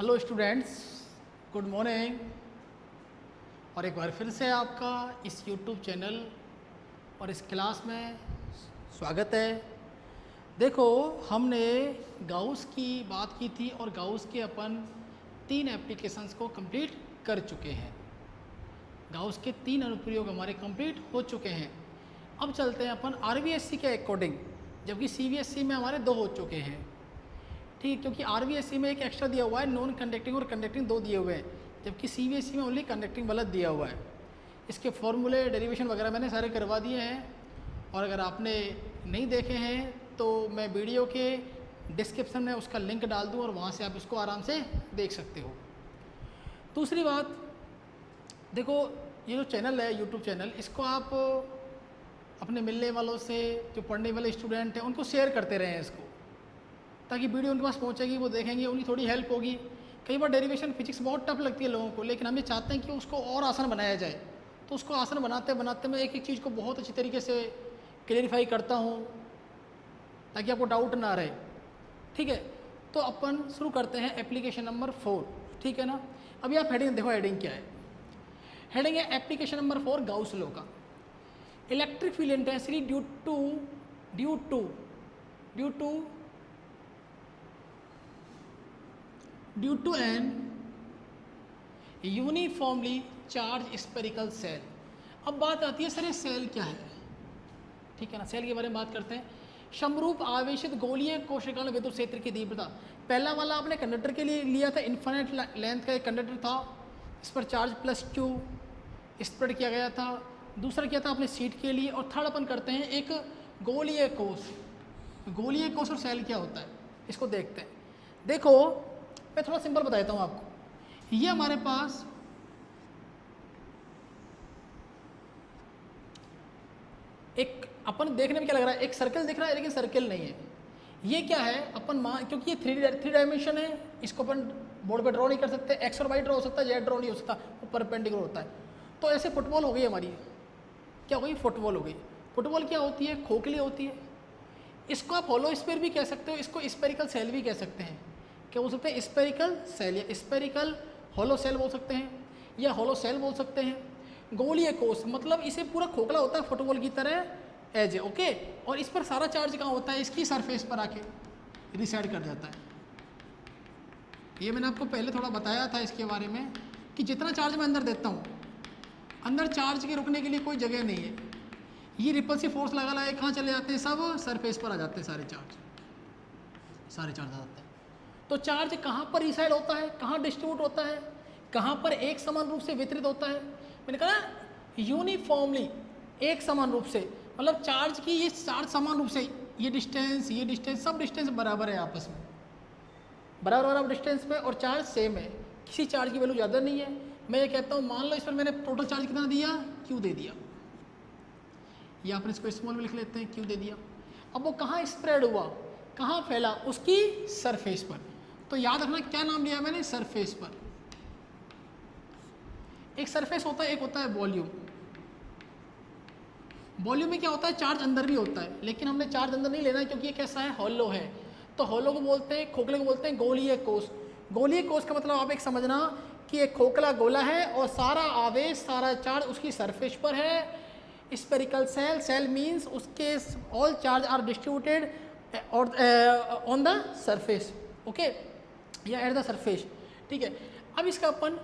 Hello students, good morning. और एक बार फिर से आपका इस यूट्यूब चैनल और इस क्लास में स्वागत है। देखो, हमने गाउस की बात की थी और गाउस के अपन 3 एप्लीकेशंस को कंप्लीट कर चुके हैं। गाउस के 3 अनुप्रयोग हमारे कंप्लीट हो चुके हैं। अब चलते हैं अपन आरबीएससी के अकॉर्डिंग, जबकि सीबीएसई में हमारे 2 हो चुके हैं। ठीक, क्योंकि आरबीएसई में एक एक्स्ट्रा दिया हुआ है, नॉन कंडक्टिंग और कंडक्टिंग 2 दिए हुए हैं, जबकि सीबीएसई में ओनली कंडक्टिंग वाला दिया हुआ है। इसके फॉर्मूले, डेरिवेशन वगैरह मैंने सारे करवा दिए हैं, और अगर आपने नहीं देखे हैं तो मैं वीडियो के डिस्क्रिप्शन में उसका लिंक डाल दूँ और वहाँ से आप इसको आराम से देख सकते हो। दूसरी बात, देखो, ये जो चैनल है यूट्यूब चैनल, इसको आप अपने मिलने वालों से, जो पढ़ने वाले स्टूडेंट हैं, उनको शेयर करते रहें इसको, ताकि वीडियो उनके पास पहुंचेगी, वो देखेंगे, उन्हें थोड़ी हेल्प होगी। कई बार डेरिवेशन फिजिक्स बहुत टफ लगती है लोगों को, लेकिन हम ये चाहते हैं कि उसको और आसान बनाया जाए। तो उसको आसान बनाते बनाते मैं एक एक चीज़ को बहुत अच्छी तरीके से क्लियरिफाई करता हूँ, ताकि आपको डाउट ना रहे। ठीक है, तो अपन शुरू करते हैं एप्लीकेशन नंबर 4। ठीक है ना। अभी आप हेडिंग देखो, हेडिंग क्या है। हेडिंग है एप्लीकेशन नंबर 4 गाउस लॉ का। Electric field intensity due to an uniformly charged spherical shell. अब बात आती है, सर ये सेल क्या है। ठीक है ना, सेल के बारे में बात करते हैं। समरूप आवेशित गोलीय कोशिकाओं विद्युत क्षेत्र की तीव्रता। पहला वाला आपने कंडक्टर के लिए लिया था, इन्फिनिट लेंथ का एक कंडक्टर था, इस पर चार्ज +Q स्प्रेड किया गया था। दूसरा क्या था आपने सीट के लिए। और थर्ड अपन करते हैं एक गोलीय कोश। गोलीय कोश और सेल क्या होता है, इसको देखते हैं। देखो, मैं थोड़ा सिंपल बताता हूँ आपको। ये हमारे पास एक, अपन देखने में क्या लग रहा है, एक सर्कल दिख रहा है, लेकिन सर्कल नहीं है। ये क्या है, अपन क्योंकि ये थ्री डायमेंशन है, इसको अपन बोर्ड पे ड्रॉ नहीं कर सकते। एक्स और वाई ड्रॉ हो सकता है, जेड ड्रॉ नहीं हो सकता, वो परपेंडिकुलर होता है। तो ऐसे फुटबॉल हो गई हमारी। क्या हो गई, फुटबॉल हो गई। फुटबॉल क्या होती है, खोखली होती है। इसको आप होलो स्फीयर भी कह सकते हो, इसको स्पेरिकल सेल भी कह सकते हैं। क्या बोल सकते हैं, स्पेरिकल सेल या स्पेरिकल होलो सेल बोल सकते हैं, या होलो सेल बोल सकते हैं। गोलीय कोश मतलब इसे पूरा खोखला होता है फुटबॉल की तरह एज है, ओके। और इस पर सारा चार्ज कहाँ होता है, इसकी सरफेस पर आके रिसाइड कर जाता है। ये मैंने आपको पहले थोड़ा बताया था इसके बारे में, कि जितना चार्ज मैं अंदर देता हूँ, अंदर चार्ज के रुकने के लिए कोई जगह नहीं है। ये रिपल्सिव फोर्स लगा है, कहाँ चले जाते हैं, सब सरफेस पर आ जाते हैं, सारे चार्ज आ जाते हैं। तो चार्ज कहाँ पर रिसाइड होता है, कहाँ डिस्ट्रीब्यूट होता है, कहाँ पर एक समान रूप से वितरित होता है। मैंने कहा यूनिफॉर्मली, एक समान रूप से, मतलब चार्ज की ये चार्ज समान रूप से, ये डिस्टेंस सब डिस्टेंस बराबर है आपस में, बराबर डिस्टेंस में, और चार्ज सेम है। किसी चार्ज की वैल्यू ज़्यादा नहीं है। मैं ये कहता हूँ, मान लो इस पर मैंने टोटल चार्ज कितना दिया, Q दे दिया, या अपन इसको स्मॉल में लिख लेते हैं, Q दे दिया। अब वो कहाँ स्प्रेड हुआ, कहाँ फैला, उसकी सरफेस पर। तो याद रखना क्या नाम लिया मैंने, सरफेस पर। एक सरफेस होता है, एक होता है वॉल्यूम। वॉल्यूम में क्या होता है, चार्ज अंदर भी होता है, लेकिन हमने चार्ज अंदर नहीं लेना है, क्योंकि ये कैसा है, हॉलो है। तो हॉलो को बोलते हैं, खोखले को बोलते हैं गोलीय कोश। गोलीय कोश का मतलब आप एक समझना कि एक खोखला गोला है और सारा आवेश, सारा चार्ज उसकी सरफेस पर है। स्पेरिकल सेल मीन्स उसके all charge are distributed on the surface, okay, या एट द सरफेस। ठीक है, अब इसका अपन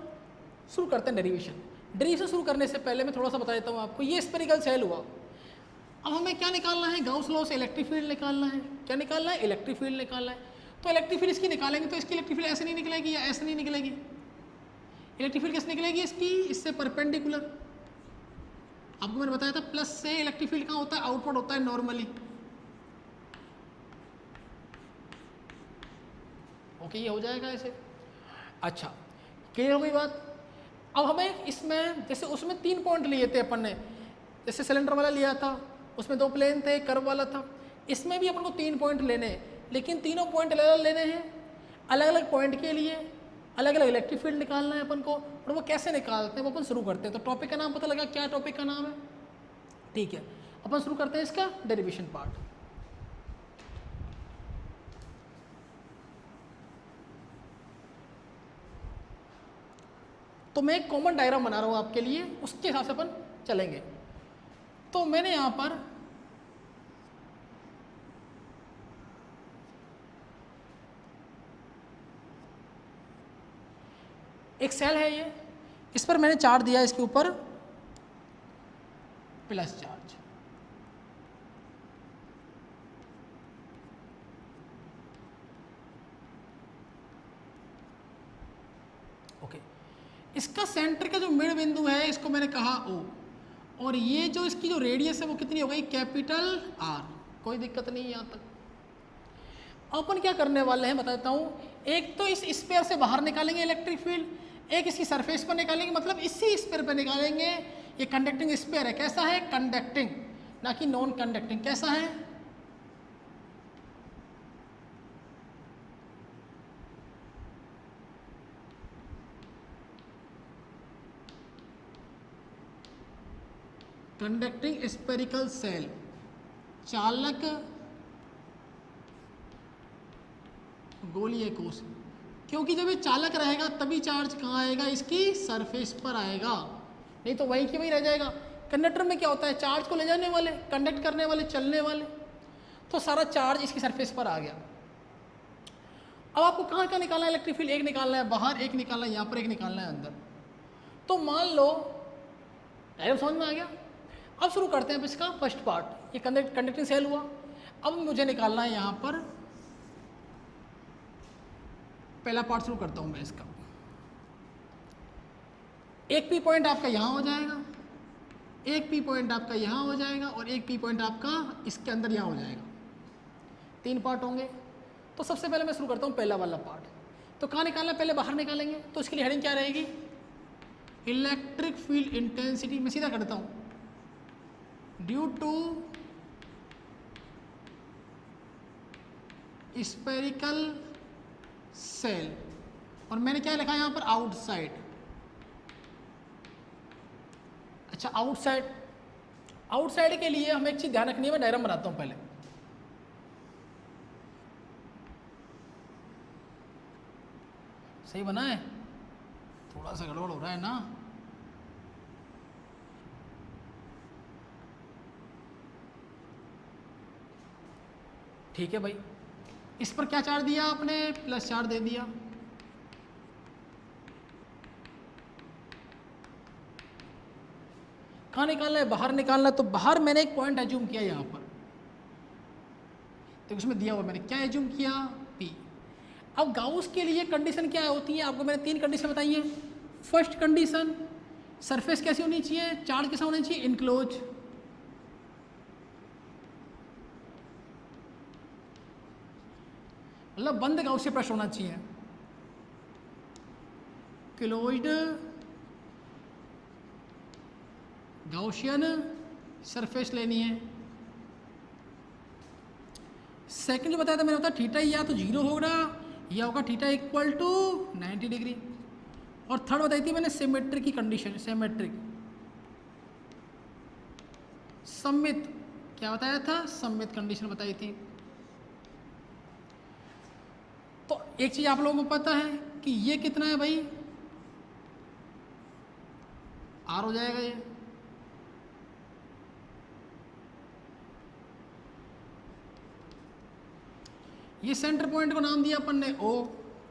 शुरू करते हैं डेरिवेशन शुरू करने से पहले मैं थोड़ा सा बता देता हूँ आपको। ये स्पेरिकल सेल हुआ। अब हमें क्या निकालना है, गाउस लॉ से इलेक्ट्रिक फील्ड निकालना है। क्या निकालना है, इलेक्ट्रिक फील्ड निकालना है। तो इलेक्ट्रिक फील्ड इसकी निकालेंगे, तो इसकी इलेक्ट्रिक फील्ड ऐसे नहीं निकलेगी या ऐसे नहीं निकलेगी। इलेक्ट्रिक फील्ड कैसे निकलेगी, इसकी इससे परपेंडिकुलर। आपको मैंने बताया था, प्लस से इलेक्ट्रिक फील्ड कहाँ होता है, आउटपुट होता है नॉर्मली। ओके, ये हो जाएगा ऐसे। अच्छा, क्लियर हो गई बात। अब हमें इसमें, जैसे उसमें 3 पॉइंट लिए थे अपन ने, जैसे सिलेंडर वाला लिया था, उसमें 2 प्लेन थे, कर्व वाला था। इसमें भी अपन को 3 पॉइंट लेने हैं, लेकिन तीनों पॉइंट अलग अलग लेने हैं। अलग अलग पॉइंट के लिए अलग अलग इलेक्ट्रिक फील्ड निकालना है अपन को। और वो कैसे निकालते हैं, वो अपन शुरू करते हैं। तो टॉपिक का नाम पता लगा, क्या टॉपिक का नाम है। ठीक है, अपन शुरू करते हैं इसका डेरिवेशन पार्ट। तो मैं एक कॉमन डायग्राम बना रहा हूँ आपके लिए, उसके हिसाब से अपन चलेंगे। तो मैंने यहाँ पर एक सेल है ये, इस पर मैंने चार्ज दिया, इसके ऊपर प्लस चार्ज। ओके, इसका सेंटर का जो मिड बिंदु है इसको मैंने कहा O, और ये जो इसकी जो रेडियस है वो कितनी हो गई, कैपिटल R। कोई दिक्कत नहीं है यहाँ तक। अपन क्या करने वाले हैं बताता हूँ। एक तो इस स्फीयर से बाहर निकालेंगे इलेक्ट्रिक फील्ड, एक इसकी सरफेस पर निकालेंगे, मतलब इसी स्फीयर पर निकालेंगे। ये कंडक्टिंग स्फीयर है, कैसा है, कंडक्टिंग, ना कि नॉन कंडक्टिंग। कैसा है, कंडक्टिंग स्फेरिकल सेल, चालक गोलीय कोश। क्योंकि जब ये चालक रहेगा तभी चार्ज कहाँ आएगा, इसकी सरफेस पर आएगा, नहीं तो वहीं की वहीं रह जाएगा। कंडक्टर में क्या होता है, चार्ज को ले जाने वाले, कंडक्ट करने वाले, चलने वाले, तो सारा चार्ज इसकी सरफेस पर आ गया। अब आपको कहाँ कहाँ निकालना है इलेक्ट्रिक फील्ड, एक निकालना है बाहर, एक निकालना है यहाँ पर, एक निकालना है अंदर। तो मान लो डायग्राम समझ में आ गया। अब शुरू करते हैं इसका फर्स्ट पार्ट। ये कंडक्टिंग सेल हुआ। अब मुझे निकालना है यहाँ पर पहला पार्ट, शुरू करता हूँ मैं इसका। एक पी पॉइंट आपका यहाँ हो जाएगा, एक पी पॉइंट आपका यहाँ हो जाएगा, और एक पी पॉइंट आपका इसके अंदर यहाँ हो जाएगा। 3 पार्ट होंगे। तो सबसे पहले मैं शुरू करता हूँ पहला वाला पार्ट। तो कहाँ निकालना है, पहले बाहर निकालेंगे। तो इसके लिए हेडिंग क्या रहेगी, इलेक्ट्रिक फील्ड इंटेंसिटी। मैं सीधा करता हूँ, ड्यू टू स्फेरिकल सेल, और मैंने क्या लिखा है यहाँ पर, आउटसाइड। अच्छा, आउटसाइड, आउटसाइड के लिए हमें एक चीज ध्यान रखनी है। मैं डायग्राम बनाता हूँ पहले। सही बना है, थोड़ा सा गड़बड़ हो रहा है ना। ठीक है भाई, इस पर क्या चार्ज दिया आपने, प्लस चार्ज दे दिया। कहाँ निकालना है, बाहर निकालना है। तो बाहर मैंने एक पॉइंट एज्यूम किया यहाँ पर, तो उसमें दिया हुआ मैंने क्या एज्यूम किया, P। अब गाउस के लिए कंडीशन क्या होती है, आपको मैंने 3 कंडीशन बताई है। फर्स्ट कंडीशन, सरफेस कैसी होनी चाहिए, चार्ज कैसा होना चाहिए, इनक्लोज। मतलब बंद गाउसियन पृष्ठ होना चाहिए, क्लोज्ड गाउसियन सरफेस लेनी है। सेकंड जो बताया था मैंने, होता थीटा या तो 0 होगा या होगा थीटा इक्वल टू 90 डिग्री। और थर्ड बताई थी मैंने सिमेट्रिक की कंडीशन, सिमेट्रिक, सममित, क्या बताया था, सममित कंडीशन बताई थी। तो एक चीज आप लोगों को पता है कि ये कितना है भाई, R हो जाएगा ये सेंटर पॉइंट को नाम दिया अपन ने O।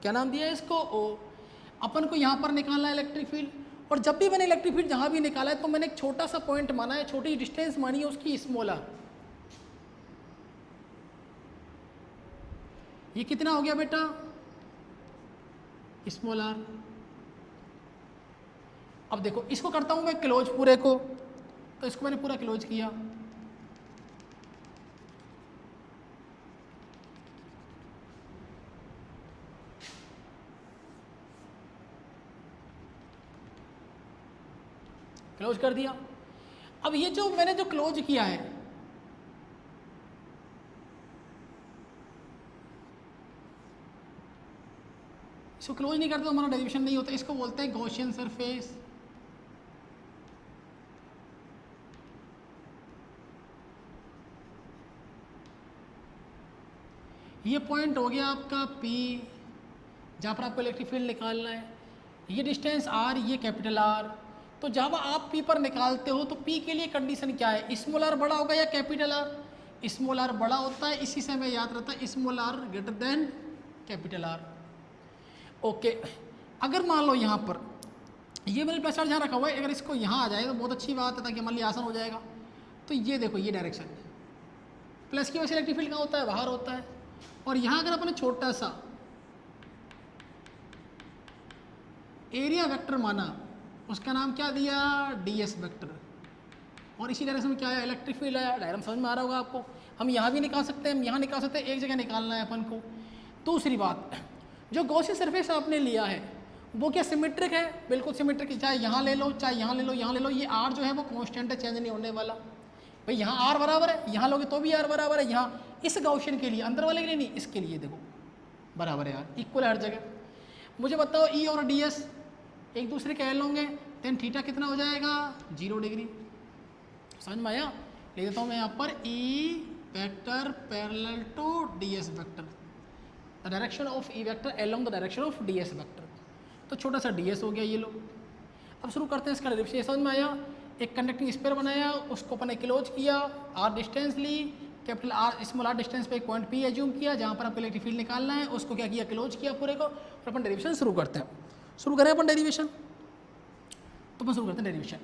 क्या नाम दिया इसको, O। अपन को यहाँ पर निकालना है इलेक्ट्रिक फील्ड, और जब भी मैंने इलेक्ट्रिक फील्ड जहाँ भी निकाला है तो मैंने एक छोटा सा पॉइंट माना है, छोटी डिस्टेंस मानी है उसकी, स्मॉल r। ये कितना हो गया बेटा, स्मॉल r। अब देखो इसको करता हूँ मैं क्लोज पूरे को, तो इसको मैंने पूरा क्लोज किया। क्लोज कर दिया। अब ये जो मैंने जो क्लोज किया है, इसको क्लोज नहीं करते तो हमारा डेरिवेशन नहीं होता। इसको बोलते हैं गॉसियन सरफेस। ये पॉइंट हो गया आपका P, जहाँ पर आपको इलेक्ट्रिक फील्ड निकालना है। ये डिस्टेंस आर, ये कैपिटल आर। तो जब आप पी पर निकालते हो तो पी के लिए कंडीशन क्या है, स्मॉल आर बड़ा होगा या कैपिटल आर? स्मॉल आर बड़ा होता है, इसी से हमें याद रहता है small r greater than capital R. Okay, अगर मान लो यहाँ पर ये मैंने प्लस चार्ज यहाँ रखा हुआ है, अगर इसको यहाँ आ जाए तो बहुत अच्छी बात है, ताकि हमारे लिए आसान हो जाएगा। तो ये देखो ये डायरेक्शन, प्लस की वजह से इलेक्ट्रिक फील्ड कहाँ होता है, बाहर होता है। और यहाँ अगर अपने छोटा सा एरिया वेक्टर माना, उसका नाम क्या दिया, ds वेक्टर, और इसी डायरेक्शन में क्या है, इलेक्ट्रिक फील्ड आया। डायग्राम समझ में आ रहा होगा आपको। हम यहाँ भी निकाल सकते हैं, हम यहाँ निकाल सकते हैं, एक जगह निकालना है अपन को। दूसरी बात, जो गॉसियन सरफेस आपने लिया है वो क्या सिमेट्रिक है, बिल्कुल सिमेट्रिक, चाहे यहाँ ले लो चाहे यहाँ ले लो, यहाँ ले लो, ये आर जो है वो कांस्टेंट है, चेंज नहीं होने वाला। भाई यहाँ आर बराबर है, यहाँ लोगे तो भी आर बराबर है, यहाँ इस गॉसियन के लिए, अंदर वाले के लिए नहीं, इसके लिए देखो बराबर है यार, इक्वल है हर जगह। मुझे बताओ ई और डी एस एक दूसरे के एल होंगे, टेन थीटा कितना हो जाएगा, 0 डिग्री। समझ में आया? ले देता हूँ मैं यहाँ पर E vector parallel to d S vector, the direction of E vector along the direction of D S vector. तो छोटा सा डी एस हो गया ये लो। अब शुरू करते हैं इसका डेरिवेशन। समझ में आया? एक कंडक्टिंग स्फीयर बनाया, उसको अपन ने क्लोज किया, आर डिस्टेंस ली, capital R small r distance पे एक पॉइंट पी एज्यूम किया जहाँ पर आपको इलेक्ट्रिक फील्ड निकालना है, उसको क्या किया, क्लोज किया पूरे को, और अपन डेरिवेशन शुरू करते हैं। शुरू करें अपन डेरिवेशन, तो अपन शुरू करते हैं derivation.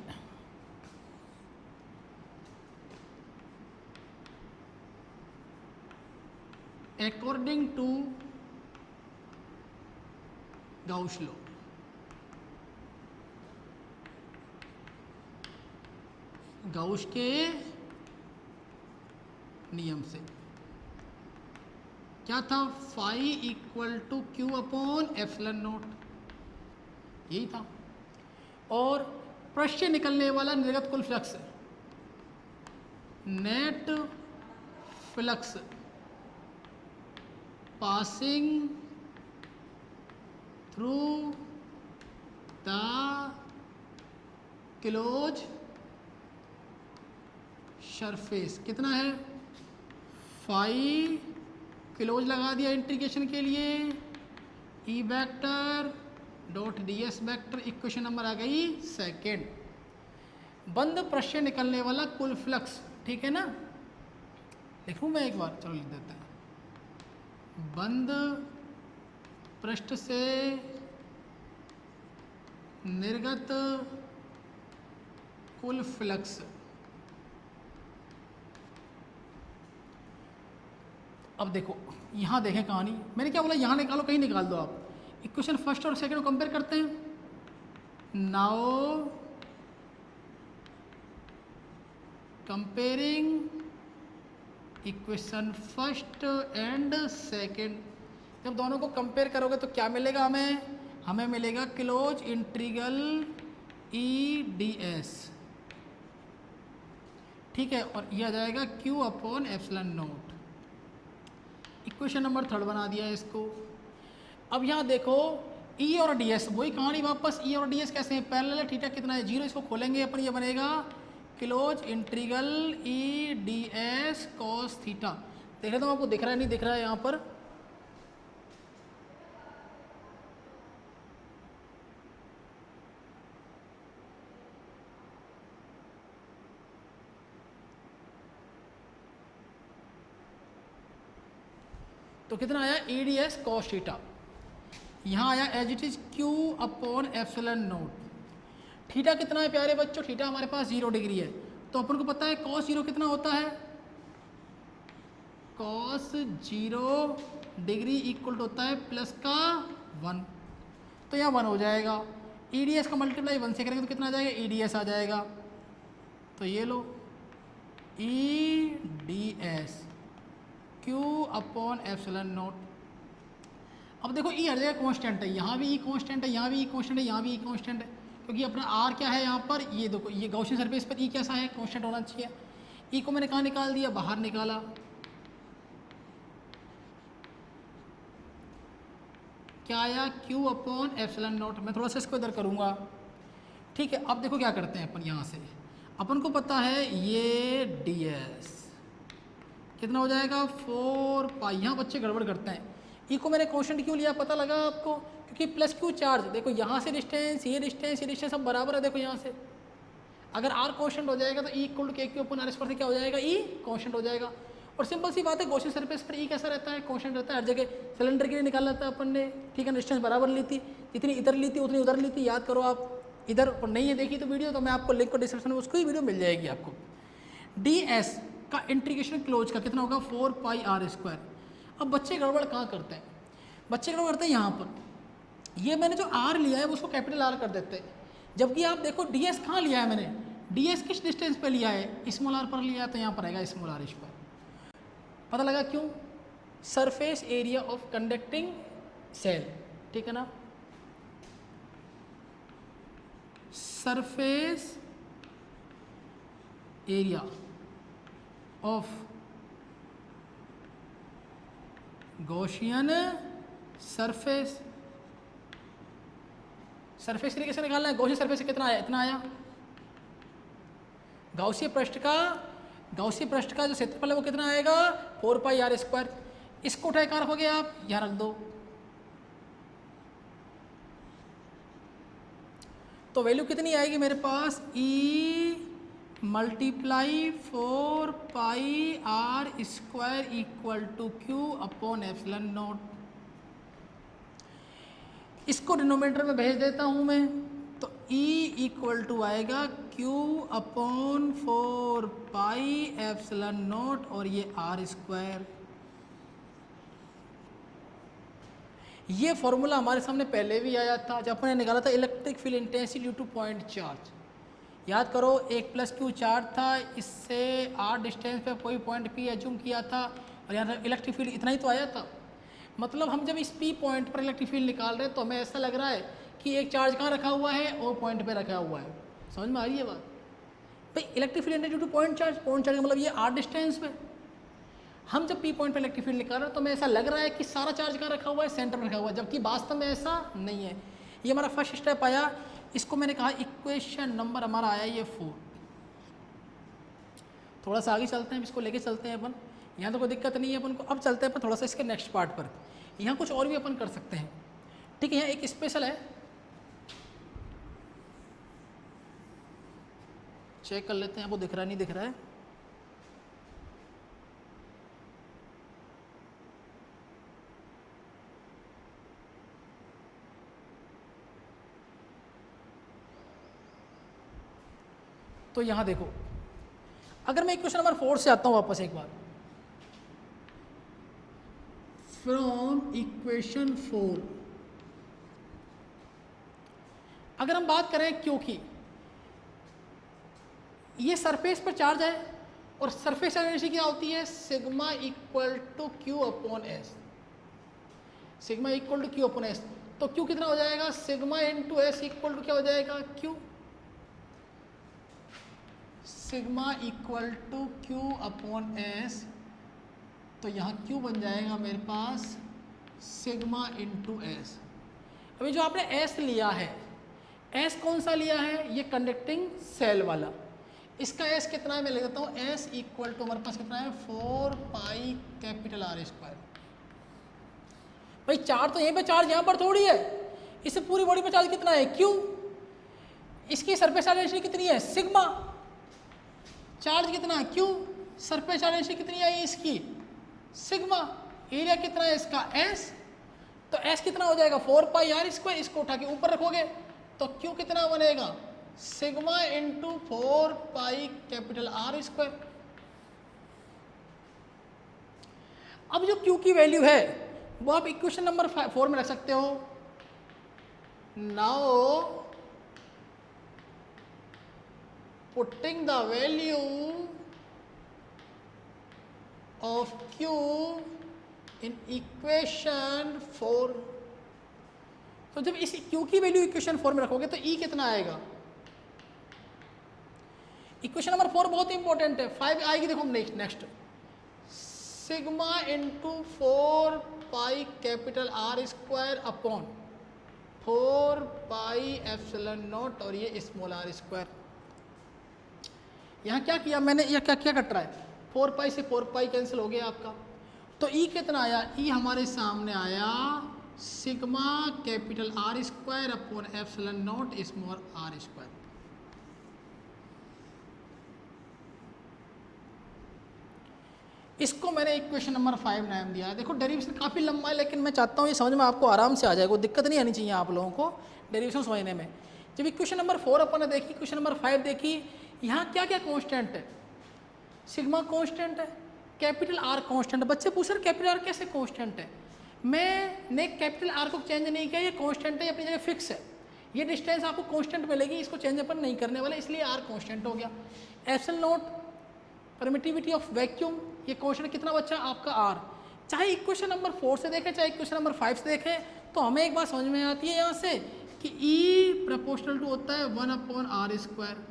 According to Gauss law, Gauss के नियम से क्या था, phi equal to Q upon epsilon naught, यही था। और पृष्ठ से निकलने वाला निर्गत कुल flux, net flux passing through the close surface कितना है, फाई, क्लोज लगा दिया इंटीग्रेशन के लिए, E vector dot D S vector, equation number आ गई सेकेंड। बंद पृष्ठ से निकलने वाला कुल फ्लक्स, ठीक है ना, लिखूं मैं एक बार, चलो लिख देते हैं। बंद पृष्ठ से निर्गत कुल फ्लक्स, अब देखो यहाँ देखें कहानी, मैंने क्या बोला, यहाँ निकालो कहीं निकाल दो आप। इक्वेशन फर्स्ट और सेकंड को कंपेयर करते हैं। Now comparing equation first and second, जब दोनों को कंपेयर करोगे तो क्या मिलेगा हमें, हमें मिलेगा close integral E D S, ठीक है, और यह आ जाएगा Q upon epsilon not. Equation number third बना दिया है इसको। अब यहाँ देखो ई और डी एस, वही कहानी वापस, ई और डी एस कैसे हैं, पैरेलल है, थीटा कितना है 0, इसको खोलेंगे अपन, ये बनेगा close integral E D s cos theta. देख रहे तो आपको दिख रहा है, नहीं दिख रहा है यहाँ पर, तो कितना आया, E D s cos theta. यहाँ आया as it is q upon epsilon naught. Theta कितना है प्यारे बच्चों, थीटा हमारे पास 0 डिग्री है, तो अपन को पता है कॉस 0 कितना होता है, कॉस 0 डिग्री इक्वल होता है प्लस का 1, तो यहाँ 1 हो जाएगा। ई डी एस का मल्टीप्लाई 1 से करेंगे तो कितना आ जाएगा, ई डी एस आ जाएगा। तो ये लो E D S Q upon epsilon naught. अब देखो ई हर जगह कांस्टेंट है, यहाँ भी ई कांस्टेंट है, यहाँ भी ई कांस्टेंट है, यहाँ भी ई कांस्टेंट है, क्योंकि अपना आर क्या है यहाँ पर, ये देखो ये गॉसियन सरफेस पर ई कैसा है, कांस्टेंट होना चाहिए। ई को मैंने कहाँ निकाल दिया, बाहर निकाला। क्या आया, क्यू अपॉन एप्सिलॉन नॉट। मैं थोड़ा सा इसको इधर करूँगा, ठीक है। अब देखो क्या करते हैं अपन, यहाँ से अपन को पता है ये डी एस कितना हो जाएगा 4 पाई, यहाँ बच्चे गड़बड़ करते हैं, ई को मैंने कांस्टेंट क्यों लिया पता लगा आपको, क्योंकि प्लस क्यू चार्ज, देखो यहाँ से डिस्टेंस, ये डिस्टेंस सब बराबर है, देखो यहाँ से अगर आर कांस्टेंट हो जाएगा तो E equal to k q upon r square से क्या हो जाएगा, ई कांस्टेंट हो जाएगा। और सिंपल सी बात है, गॉसियन सरफेस पर ई कैसा रहता है, कांस्टेंट रहता है हर जगह। सिलेंडर के लिए निकाला था अपन ने, ठीक है, डिस्टेंस बराबर ली थी, जितनी इधर ली थी उतनी उधर ली थी, याद करो आप। इधर और नहीं है देखी तो वीडियो, तो मैं आपको लिंक को डिस्क्रिप्शन में उसको ही वीडियो मिल जाएगी आपको। डी एस का इंटीग्रेशन क्लोज का कितना होगा, 4 पाई आर स्क्वायर। अब बच्चे गड़बड़ कहाँ करते हैं, बच्चे गड़बड़ करते हैं यहाँ पर, ये मैंने जो आर लिया है उसको कैपिटल आर कर देते हैं, जबकि आप देखो डी एस कहाँ लिया है मैंने, डी एस किस डिस्टेंस पे लिया है, स्मॉल आर पर लिया है, तो यहाँ पर आएगा स्मॉल आर स्क्वायर। पता लगा क्यों, surface area of conducting shell, ठीक है ना, surface area of Gaussian surface, surface area कैसे निकालना है, गॉसियन सरफेस से कितना आया, इतना आया। गॉसियन पृष्ठ का जो क्षेत्रफल है वो कितना आएगा, 4 पाई आर स्क्वायर। इसको उठाए कहाँ रखोगे आप, यहाँ रख दो, तो वैल्यू कितनी आएगी मेरे पास, E multiply 4 pi are square equal to Q upon epsilon naught. इसको डिनोमिनेटर में भेज देता हूं मैं, तो E इक्वल टू आएगा Q upon 4 pi epsilon naught और ये आर स्क्वायर। ये फॉर्मूला हमारे सामने पहले भी आया था जब अपने निकाला था electric field intensity due two point charge. याद करो, एक प्लस क्यू चार्ज था, इससे आर डिस्टेंस पे कोई पॉइंट पी एज्यूम किया था और यहाँ इलेक्ट्रिक फील्ड इतना ही तो आया था। मतलब हम जब इस पी पॉइंट पर इलेक्ट्रिक फील्ड निकाल रहे हैं तो हमें ऐसा लग रहा है कि एक चार्ज कहाँ रखा हुआ है, ओ पॉइंट पे रखा हुआ है। समझ में आ रही है बात भाई, electric field due two point charge का मतलब ये आर डिस्टेंस पे हम जब पी पॉइंट पे इलेक्ट्रिक फील्ड निकाल रहे हैं तो हमें ऐसा लग रहा है कि सारा चार्ज कहाँ रखा हुआ है, सेंटर में रखा हुआ है, जबकि वास्तव में ऐसा नहीं है। ये हमारा फर्स्ट स्टेप आया, इसको मैंने कहा इक्वेशन नंबर हमारा आया ये 4। थोड़ा सा आगे चलते हैं, इसको लेके चलते हैं अपन, यहाँ तो कोई दिक्कत नहीं है अपन को। अब चलते हैं अपन थोड़ा सा इसके नेक्स्ट पार्ट पर, यहाँ कुछ और भी अपन कर सकते हैं, ठीक है। यहाँ एक स्पेशल है, चेक कर लेते हैं, आपको दिख रहा नहीं दिख रहा है, तो यहाँ देखो, अगर मैं इक्वेशन नंबर 4 से आता हूँ वापस एक बार, फ्रॉम इक्वेशन 4 अगर हम बात करें, क्योंकि ये सरफेस पर चार्ज है और सरफेस एनर्जी क्या होती है, sigma equal to Q upon s, sigma equal to Q upon s. तो क्यू कितना हो जाएगा, sigma into s equal to क्या हो जाएगा, q, sigma equal to Q upon s. तो यहाँ क्यू बन जाएगा मेरे पास सिग्मा इंटू एस। अभी जो आपने एस लिया है, एस कौन सा लिया है, ये कंडक्टिंग सेल वाला, इसका एस कितना है मैं लिख देता हूँ, एस इक्वल टू हमारे पास कितना है 4 पाई कैपिटल आर स्क्वायर। भाई चार्ज तो यहीं पे, चार्ज यहाँ पर थोड़ी है, इससे पूरी बॉडी पर चार्ज कितना है, क्यू, इसकी सरफेस एनर्जी कितनी है, सिग्मा, चार्ज कितना है, क्यू, सरफेस एनर्जी कितनी आई इसकी, सिग्मा, एरिया कितना है इसका, एस। तो एस कितना हो जाएगा 4 पाई आर स्क्वायर, इसको उठा के ऊपर रखोगे तो क्यू कितना बनेगा, sigma into 4 pi capital R square. अब जो क्यू की वैल्यू है वो आप इक्वेशन नंबर 4 में रख सकते हो। Now putting the value of Q in equation 4, तो जब इस क्यू की वैल्यू इक्वेशन 4 में रखोगे तो ई कितना आएगा, इक्वेशन नंबर 4 बहुत इंपॉर्टेंट है, 5 आएगी देखो next, sigma into 4 pi capital R square upon 4 pi epsilon naught और ये स्मॉल आर स्क्वायर। यहाँ क्या किया मैंने, यह क्या क्या कट रहा है, 4 पाई से 4 पाई कैंसिल हो गया आपका, तो ई कितना आया, ई हमारे सामने आया sigma capital R square upon epsilon naught small r square. इसको मैंने इक्वेशन नंबर 5 नाम दिया है। देखो डेरिवेशन काफ़ी लंबा है, लेकिन मैं चाहता हूँ ये समझ में आपको आराम से आ जाए, कोई दिक्कत नहीं आनी चाहिए आप लोगों को डेरिवेशन समझने में। जब इक्वेशन नंबर 4 अपन ने देखी, इक्वेशन नंबर 5 देखी, यहाँ क्या क्या कांस्टेंट है, सिग्मा कांस्टेंट है, कैपिटल आर कांस्टेंट है। बच्चे पूछ रहे कैपिटल आर कैसे कांस्टेंट है, मैंने कैपिटल आर को चेंज नहीं किया, ये कांस्टेंट है, ये अपनी जगह फिक्स है, ये डिस्टेंस आपको कांस्टेंट मिलेगी, इसको चेंज अपन नहीं करने वाले, इसलिए आर कांस्टेंट हो गया। Epsilon not permittivity of vacuum, ये क्वेश्चन कितना बच्चा आपका आर। चाहे इक्वेशन नंबर 4 से देखें चाहे इक्वेशन नंबर 5 से देखें, तो हमें एक बात समझ में आती है यहाँ से कि E प्रोपोर्शनल टू होता है 1/r स्क्वायर।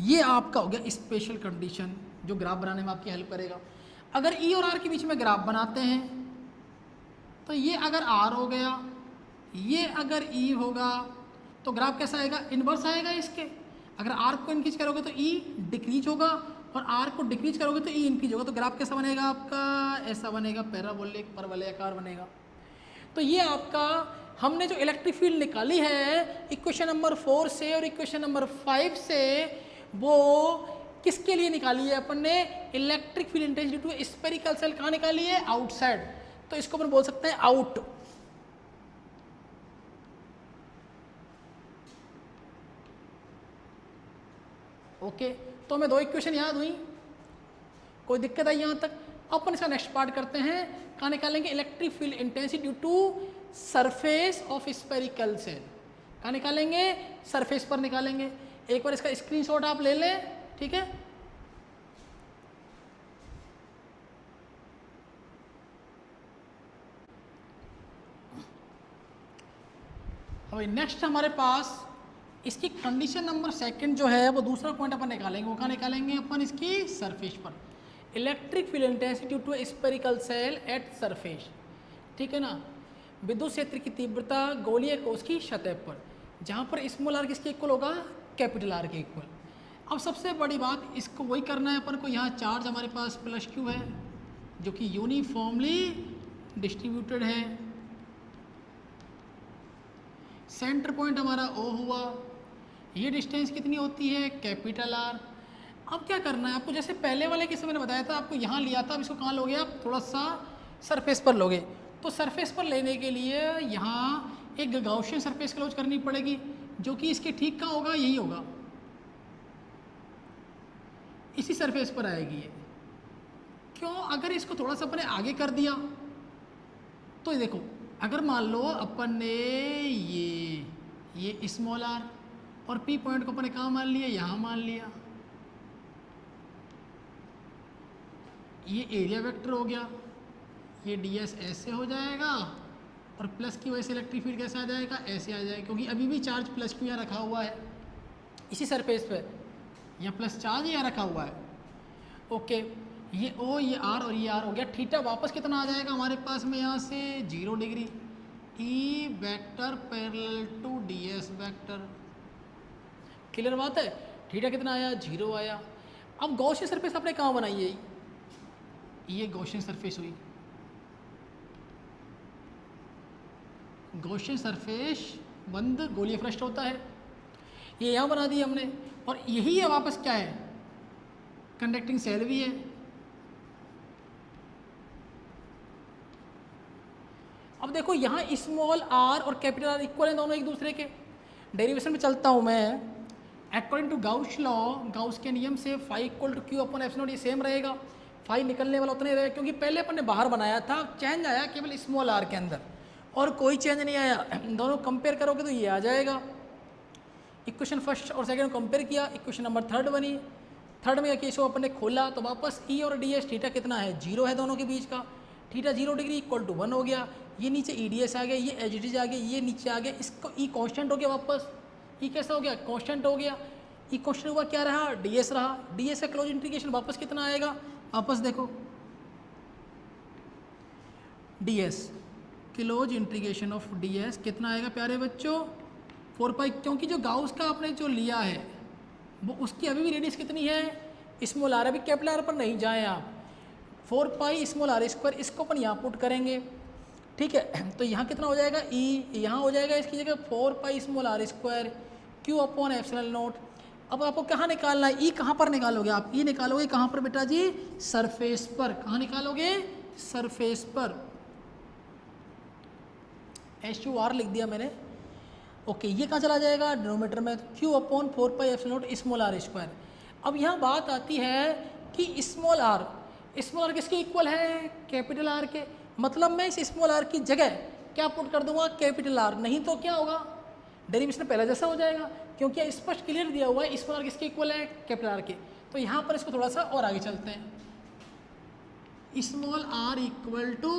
ये आपका हो गया स्पेशल कंडीशन जो ग्राफ बनाने में आपकी हेल्प करेगा। अगर E और R के बीच में ग्राफ बनाते हैं तो ये अगर R हो गया, ये अगर E होगा, तो ग्राफ कैसा आएगा, इनवर्स आएगा इसके। अगर R को इंक्रीज करोगे तो E डिक्रीज होगा और R को डिक्रीज करोगे तो E इंक्रीज होगा। तो ग्राफ कैसा बनेगा आपका, ऐसा बनेगा, पैराबोलिक परवलयाकार बनेगा। तो ये आपका हमने जो इलेक्ट्रिक फील्ड निकाली है इक्वेशन नंबर 4 से और इक्वेशन नंबर 5 से, वो किसके लिए निकाली है अपन ने, electric field intensity to spherical shell. कहाँ निकाली है, आउटसाइड। तो इसको अपन बोल सकते हैं आउट। ओके, तो हमें 2 इक्वेशन याद हुई, कोई दिक्कत आई यहाँ तक। अपन इसका नेक्स्ट पार्ट करते हैं, कहाँ निकालेंगे, electric field intensity due to surface of spherical shell. कहाँ निकालेंगे, सरफेस पर निकालेंगे। एक बार इसका स्क्रीनशॉट आप ले लें, ठीक है। अभी नेक्स्ट हमारे पास इसकी कंडीशन नंबर 2 जो है वो दूसरा पॉइंट अपन निकालेंगे। वो कहाँ निकालेंगे अपन, इसकी सरफेस पर। Electric field intensity due to spherical shell at surface, ठीक है ना। विद्युत क्षेत्र की तीव्रता गोलीय कोश की सतह पर, जहाँ पर स्मॉल आर किसके इक्वल होगा, कैपिटल आर के इक्वल। अब सबसे बड़ी बात, इसको वही करना है अपन को। यहाँ चार्ज हमारे पास +q है जो कि यूनिफॉर्मली डिस्ट्रीब्यूटेड है। सेंटर पॉइंट हमारा O हुआ, ये डिस्टेंस कितनी होती है, कैपिटल आर। अब क्या करना है आपको, जैसे पहले वाले केस में मैंने बताया था, आपको यहाँ लिया था, अब इसको कहाँ लोगे आप, थोड़ा सा सरफेस पर लोगे। तो सरफेस पर लेने के लिए यहाँ एक गॉसियन सरफेस क्लोज करनी पड़ेगी, जो कि इसके ठीक कहाँ होगा, यही होगा, इसी सरफेस पर आएगी ये। क्यों, अगर इसको थोड़ा सा अपने आगे कर दिया तो ये देखो, अगर मान लो अपन ने ये स्मॉल आर और P पॉइंट को अपन ने कहाँ मान लिया, यहाँ मान लिया, ये एरिया वेक्टर हो गया, ये ds ऐसे हो जाएगा और प्लस की वजह से इलेक्ट्रिक फील्ड कैसे आ जाएगा, ऐसे आ जाएगा, क्योंकि अभी भी चार्ज +q यहाँ रखा हुआ है इसी सरफेस पे, यहाँ प्लस चार्ज यहाँ रखा हुआ है। ओके, ये O, ये R और ये R हो गया। थीटा वापस कितना आ जाएगा हमारे पास में, यहाँ से 0 degree. E vector parallel to ds vector, clear बात है। थीटा कितना आया, 0 आया। अब गॉसियन सरफेस आपने कहाँ बनाई है, ये गॉसियन सरफेस हुई। गॉसियन सरफेस बंद गोलीय फ्रस्ट होता है, ये यहाँ बना दी हमने, और यही है वापस क्या है, कंडक्टिंग सेल भी है। अब देखो यहाँ स्मॉल आर और कैपिटल आर इक्वल हैं दोनों एक दूसरे के। डेरिवेशन में चलता हूँ मैं, according to Gauss law, Gauss के नियम से phi equal to Q upon epsilon, ये सेम रहेगा। फाई निकलने वाला उतना ही रहेगा, क्योंकि पहले अपन ने बाहर बनाया था, चेंज आया केवल स्मॉल आर के अंदर और कोई चेंज नहीं आया। दोनों कंपेयर करोगे तो ये आ जाएगा। इक्वेशन फर्स्ट और सेकंड को कंपेयर किया, इक्वेशन नंबर 3 बनी। थर्ड में केस अपन ने खोला तो वापस E और ds थीटा कितना है, 0 है दोनों के बीच का। थीटा 0 डिग्री इक्वल टू 1 हो गया। ये नीचे EDS आ गया, ये एच आ गया, ये नीचे आ गया, इसको E कांस्टेंट हो गया वापस। E कैसा हो गया, कांस्टेंट हो गया। E कांस्टेंट हुआ, क्या रहा, ds रहा। ds का क्लोज इंटीग्रेशन वापस कितना आएगा, वापस देखो ds, close integration of ds कितना आएगा प्यारे बच्चों, 4 क्योंकि जो गाउस का आपने जो लिया है वो उसकी अभी भी रेडियस कितनी है, स्मॉल आर, अभी कैपिटल आर पर नहीं जाए आप। 4 पाई स्मॉल आर स्क्वायर, इसको अपन यहाँ पुट करेंगे, ठीक है। तो यहाँ कितना हो जाएगा ई, यहाँ हो जाएगा इसकी जगह 4 pi small r square q upon epsilon naught. अब आपको कहाँ निकालना है, ई कहाँ पर निकालोगे आप, ई निकालोगे कहाँ पर बेटा जी, सरफेस पर। कहाँ निकालोगे, सरफेस पर। SUR लिख दिया मैंने, ओके। ये कहाँ चला जाएगा, डिनोमीटर में, q upon 4 pi epsilon naught small r square. अब यहाँ बात आती है कि स्मॉल आर किसके इक्वल है, कैपिटल आर के। मतलब मैं इस स्मॉल आर की जगह क्या पुट कर दूंगा, कैपिटल आर, नहीं तो क्या होगा, डेरिवेशन पहले जैसा हो जाएगा, क्योंकि स्पष्ट क्लियर दिया हुआ है स्मॉल आर किसके इक्वल है, कैपिटल आर के। तो यहाँ पर इसको थोड़ा सा और आगे चलते हैं, small are equal to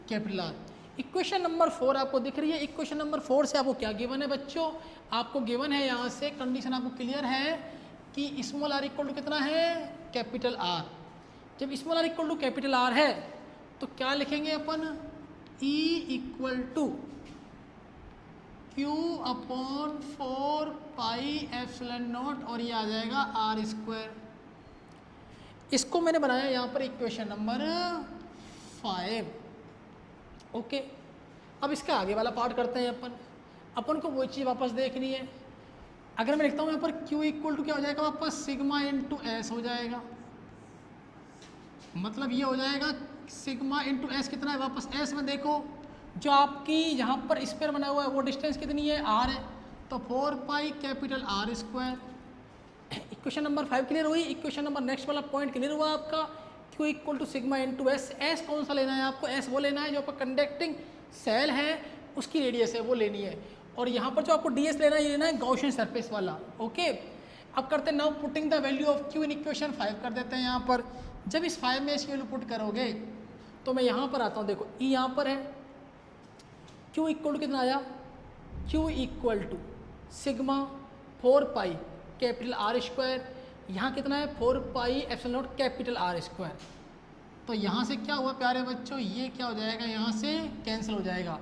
capital R. Equation number 4 आपको दिख रही है। इक्वेशन नंबर 4 से आपको क्या गिवन है बच्चों, आपको गिवन है यहाँ से कंडीशन आपको क्लियर है कि स्मॉल आर इक्वल टू कितना है, कैपिटल आर। जब small are equal to capital R है तो क्या लिखेंगे अपन, E equal to Q upon 4 pi epsilon naught, और ये आ जाएगा आर स्क्वायर। इसको मैंने बनाया यहाँ पर इक्वेशन नंबर 5, ओके। अब इसका आगे वाला पार्ट करते हैं अपन को वो चीज़ वापस देखनी है। अगर मैं लिखता हूँ यहाँ पर Q इक्वल टू क्या हो जाएगा वापस, सिग्मा इंटू एस हो जाएगा। मतलब ये हो जाएगा सिग्मा इंटू एस, कितना है वापस एस में देखो, जो आपकी यहाँ पर स्क्वायर बना हुआ है वो डिस्टेंस कितनी है, आर है, तो 4 pi capital R square. Equation number 5 clear हुई। इक्वेशन नंबर नेक्स्ट वाला पॉइंट क्लियर हुआ आपका, Q equal to sigma into s. S कौन सा लेना है आपको, एस वो लेना है जो आपका कंडक्टिंग सेल है उसकी रेडियस है वो लेनी है, और यहाँ पर जो आपको ds लेना है ये लेना है गॉसियन सरफेस वाला, ओके। अब करते हैं now putting the value of Q in equation 5 कर देते हैं यहाँ पर। जब इस 5 में इसकी वैल्यू पुट करोगे तो मैं यहाँ पर आता हूँ, देखो E यहाँ पर है, Q इक्वल टू कितना आया, Q equal to sigma 4 pi capital R square, यहाँ कितना है 4 pi epsilon naught capital R square. तो यहाँ से क्या हुआ प्यारे बच्चों, ये क्या हो जाएगा, यहाँ से कैंसिल हो जाएगा,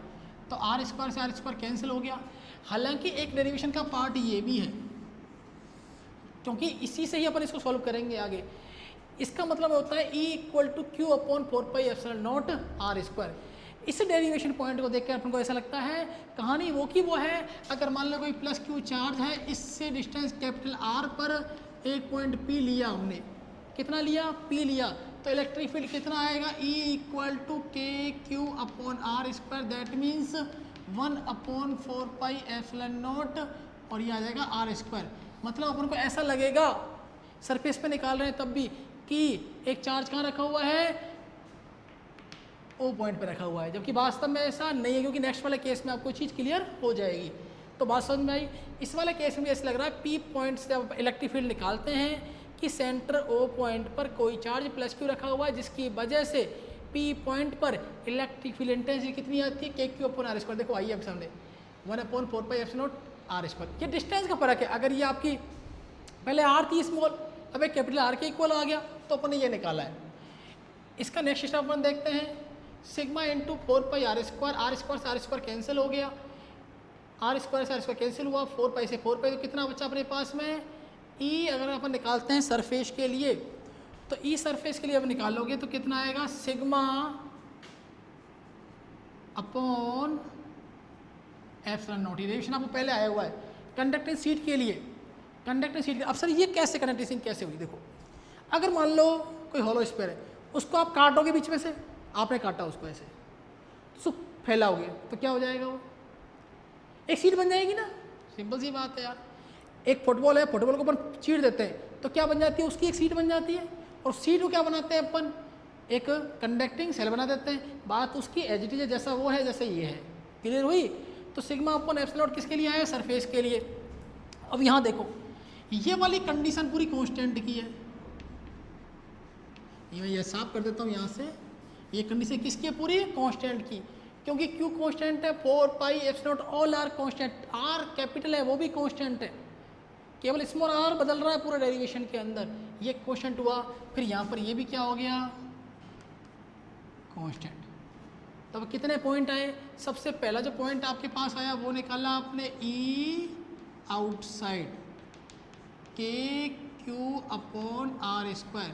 तो आर स्क्वायर से आर स्क्वायर कैंसिल हो गया। हालांकि एक डेरिवेशन का पार्ट ये भी है, क्योंकि इसी से ही अपन इसको सॉल्व करेंगे आगे। इसका मतलब होता है E equal to Q upon 4 pi epsilon naught r square. इस डेरिवेशन पॉइंट को देखकर अपन को ऐसा लगता है कहानी वो की वो है, अगर मान लो कोई प्लस क्यू चार्ज है, इससे डिस्टेंस कैपिटल आर पर एक पॉइंट P लिया हमने, कितना लिया, P लिया, तो इलेक्ट्रिक फील्ड कितना आएगा, E equal to k Q upon r square, that means 1 upon 4 pi epsilon naught, और ये आ जाएगा आर स्क्वायर। मतलब अपन को ऐसा लगेगा सरफेस पे निकाल रहे हैं तब भी कि एक चार्ज कहाँ रखा हुआ है, ओ पॉइंट पे रखा हुआ है, जबकि वास्तव में ऐसा नहीं है, क्योंकि नेक्स्ट वाले केस में आपको चीज़ क्लियर हो जाएगी। तो बात समझ में आई। इस वाले केस में भी ऐसा लग रहा है P पॉइंट से आप इलेक्ट्रिक फील्ड निकालते हैं कि सेंटर O पॉइंट पर कोई चार्ज प्लस क्यू रखा हुआ है, जिसकी वजह से P पॉइंट पर इलेक्ट्रिक फील्ड इंटेंसिटी कितनी आती है, के क्यू अपॉन आर स्क्वायर। देखो आइए अब सामने 1 upon 4 pi epsilon naught r square. ये डिस्टेंस का फर्क है। अगर ये आपकी पहले आर थी स्मॉल, अब एक कैपिटल आर के इक्वल आ गया, तो अपन ने ये निकाला है। इसका नेक्स्ट स्टेप अपन देखते हैं, sigma into 4 pi are square से आर स्क्वायर कैंसिल हो गया, आर स्क्वायर से आर स्क्वायर कैंसिल हुआ, 4 पाई से 4 पाई, तो कितना बचा अपने पास में, ई अगर अपन निकालते हैं सरफेस के लिए, तो ई सरफेस के लिए अब निकालोगे तो कितना आएगा, सिग्मा अपॉन एप्सिलॉन नॉट। ये डेरिवेशन आपको पहले आया हुआ है कंडक्टिंग शीट के लिए। कंडक्टिंग शीट अब सर ये कैसे कंडक्टिंग कैसे हुई, देखो अगर मान लो कोई हॉलो स्फीयर है, उसको आप काटोगे बीच में से, आपने काटा उसको ऐसे, तो फैलाओगे तो क्या हो जाएगा, वो एक सीट बन जाएगी ना, सिंपल सी बात है यार। एक फुटबॉल है, फुटबॉल को अपन चीर देते हैं तो क्या बन जाती है, उसकी एक सीट बन जाती है, और सीट को क्या बनाते हैं अपन, एक कंडक्टिंग सेल बना देते हैं। बात उसकी एज इट इज जैसा वो है जैसे ये है, क्लियर हुई। तो सिग्मा अपन एप्सिलॉन नॉट किसके लिए आया, सरफेस के लिए। अब यहाँ देखो ये वाली कंडीशन पूरी कांस्टेंट की है, ये साफ कर देता हूँ यहाँ से, ये कंडीशन किसकी है, पूरी कांस्टेंट की, क्योंकि क्यू कांस्टेंट है, 4 pi epsilon naught, all are constant, r capital है वो भी कांस्टेंट है, केवल स्मॉल आर बदल रहा है पूरे डेरिवेशन के अंदर, ये कांस्टेंट हुआ। फिर यहाँ पर ये भी क्या हो गया, कांस्टेंट। तब कितने पॉइंट आए, सबसे पहला जो पॉइंट आपके पास आया वो निकाला आपने E outside, k Q upon r square,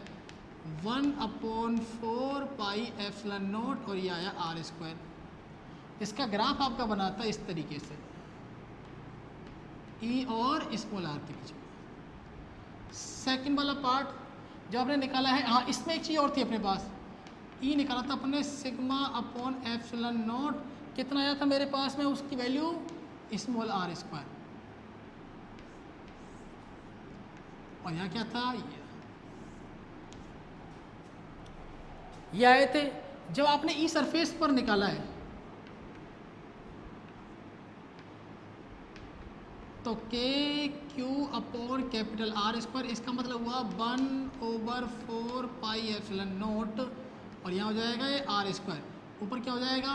1/4 pi epsilon naught और ये आया आर स्क्वायर। इसका ग्राफ आपका बनाता है इस तरीके से, ई और स्मॉल आर के बीच में। सेकंड वाला पार्ट जो आपने निकाला है, हाँ इसमें एक चीज़ और थी अपने पास, ई निकाला था अपने सिग्मा अपॉन एप्सिलॉन नॉट, कितना आया था मेरे पास में उसकी वैल्यू स्मॉल आर स्क्वायर, और यहाँ क्या था ये आए थे। जब आपने ई सरफेस पर निकाला है तो के Q upon capital R square, इसका मतलब हुआ 1/4 पाई एप्सिलॉन नॉट, और यहाँ हो जाएगा ये आर स्क्वायर, ऊपर क्या हो जाएगा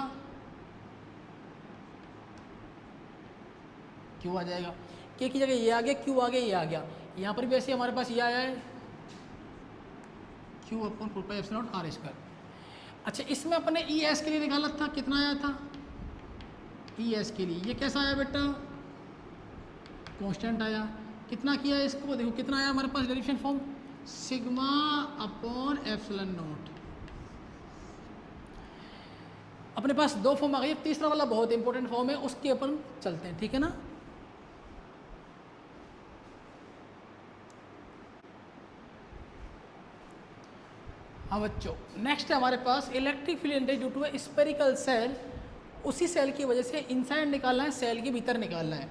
क्यू आ जाएगा, के की जगह ये आ गया, क्यू आ गया, ये आ गया, यहाँ पर भी ऐसे हमारे पास ये आया है q upon 4 pi epsilon naught r square. अच्छा इसमें अपने ई एस के लिए निकाला था, कितना आया था ई एस के लिए, ये कैसा आया बेटा कांस्टेंट आया, कितना किया इसको देखो कितना आया हमारे पास derivation form sigma upon epsilon naught. अपने पास दो फॉर्म आ गई, तीसरा वाला बहुत इंपॉर्टेंट फॉर्म है, उसके अपन चलते हैं, ठीक है ना। हाँ बच्चों, नेक्स्ट है हमारे पास electric field intensity due to spherical shell, उसी सेल की वजह से इनसाइड निकालना है, सेल के भीतर निकालना है।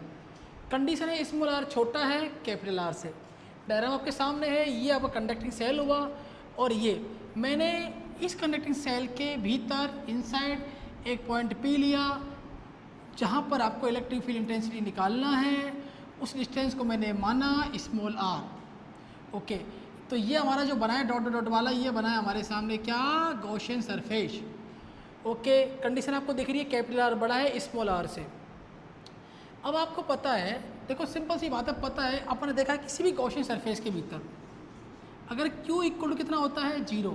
कंडीशन है स्मॉल आर छोटा है कैपिटल आर से। डायग्राम आपके सामने है, ये आपका कंडक्टिंग सेल हुआ, और ये मैंने इस कंडक्टिंग सेल के भीतर इनसाइड एक पॉइंट पी लिया जहाँ पर आपको इलेक्ट्रिक फील्ड इंटेंसिटी निकालना है, उस डिस्टेंस को मैंने माना स्मॉल आर। ओके, तो ये हमारा जो बनाया डॉट डॉट वाला, ये बनाया हमारे सामने क्या गॉसियन सरफेस। ओके, कंडीशन आपको दिख रही है कैपिटल आर बड़ा है स्मॉल आर से। अब आपको पता है, देखो सिंपल सी बात है, पता है अपन ने देखा है किसी भी गॉसियन सरफेस के भीतर अगर Q इक्वल टू कितना होता है 0,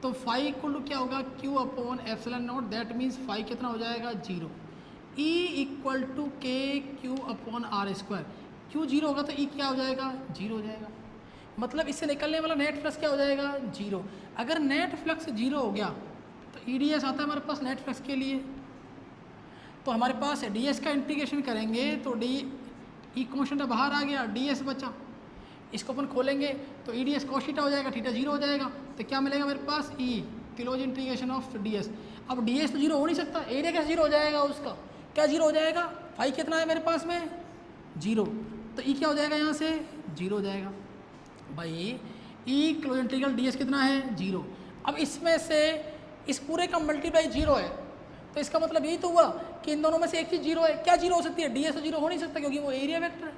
तो फाई इक्वल टू क्या होगा Q upon epsilon naught, that means phi कितना हो जाएगा 0। E equal to k Q upon r square, Q 0 होगा तो E क्या हो जाएगा 0 हो जाएगा, मतलब इससे निकलने वाला नेट फ्लक्स क्या हो जाएगा 0। अगर नेट फ्लक्स 0 हो गया तो EDS आता है हमारे पास नेट फ्लक्स के लिए, तो हमारे पास ds का इंटीग्रेशन करेंगे तो डी ई कॉन्स्टेंट बाहर आ गया, ds बचा, इसको अपन खोलेंगे तो EDS cos थीटा हो जाएगा, थीटा 0 हो जाएगा, तो क्या मिलेगा मेरे पास E close integration of ds। अब ds तो 0 हो नहीं सकता, एरिया कैसे 0 हो जाएगा, उसका क्या 0 हो जाएगा, फाई कितना है मेरे पास में 0, तो E क्या हो जाएगा यहाँ से 0 हो जाएगा भाई। E क्लोज इंटीग्रल ds कितना है 0। अब इसमें से इस पूरे का मल्टीप्लाई 0 है, तो इसका मतलब यही तो हुआ कि इन दोनों में से एक चीज़ 0 है। क्या 0 हो सकती है, ds तो 0 हो नहीं सकता क्योंकि वो एरिया वेक्टर है।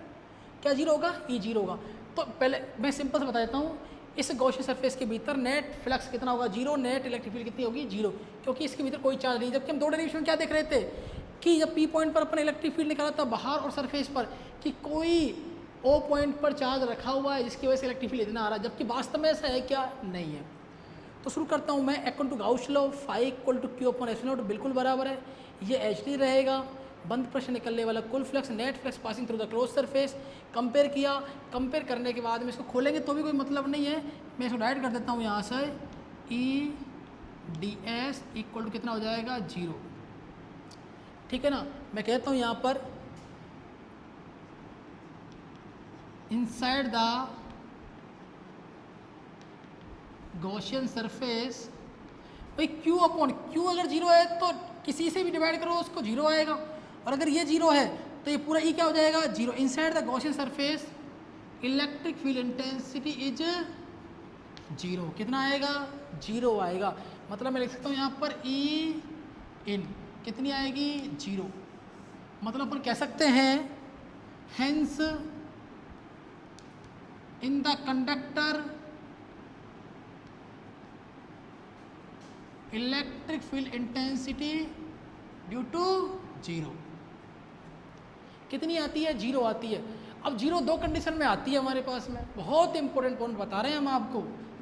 क्या 0 होगा, E 0 होगा। तो पहले मैं सिंपल से बता देता हूँ, इस गॉसियन सरफेस के भीतर नेट फ्लक्स कितना होगा 0, नेट इलेक्ट्रिक फील्ड कितनी होगी 0, क्योंकि इसके भीतर कोई चार्ज नहीं। जबकि हम दो डेरिवेशन में क्या देख रहे थे कि जब P पॉइंट पर अपन इलेक्ट्रिक फील्ड निकाला था बाहर और सरफेस पर कि कोई O पॉइंट पर चार्ज रखा हुआ है जिसकी वजह से इलेक्ट्रिक फील्ड इतना आ रहा है, जबकि वास्तव में ऐसा है क्या, नहीं है। तो शुरू करता हूँ मैं, according to Gauss law phi equal to Q upon epsilon naught बिल्कुल बराबर है, ये एच रहेगा, बंद प्रश्न निकलने वाला कुल flux net flux passing through the close surface. Compare किया, कंपेयर करने के बाद में इसको खोलेंगे तो भी कोई मतलब नहीं है, मैं इसको डायरेक्ट कर देता हूँ यहाँ से, E D s equal to कितना हो जाएगा 0, ठीक है ना। मैं कहता हूँ यहाँ पर इनसाइड द गॉसियन सरफेस भाई Q अपॉन Q अगर 0 है तो किसी से भी डिवाइड करो उसको 0 आएगा, और अगर ये 0 है तो ये पूरा E क्या हो जाएगा 0। Inside the Gaussian surface electric field intensity is 0, कितना आएगा 0 आएगा। मतलब मैं लिख सकता हूँ यहाँ पर E इन कितनी आएगी 0, मतलब अपन कह सकते हैं hence in the conductor electric field intensity due to 0 कितनी आती है 0 आती है। अब 0 दो कंडीशन में आती है हमारे पास में, बहुत इंपॉर्टेंट पॉइंट बता रहे हैं हम आपको,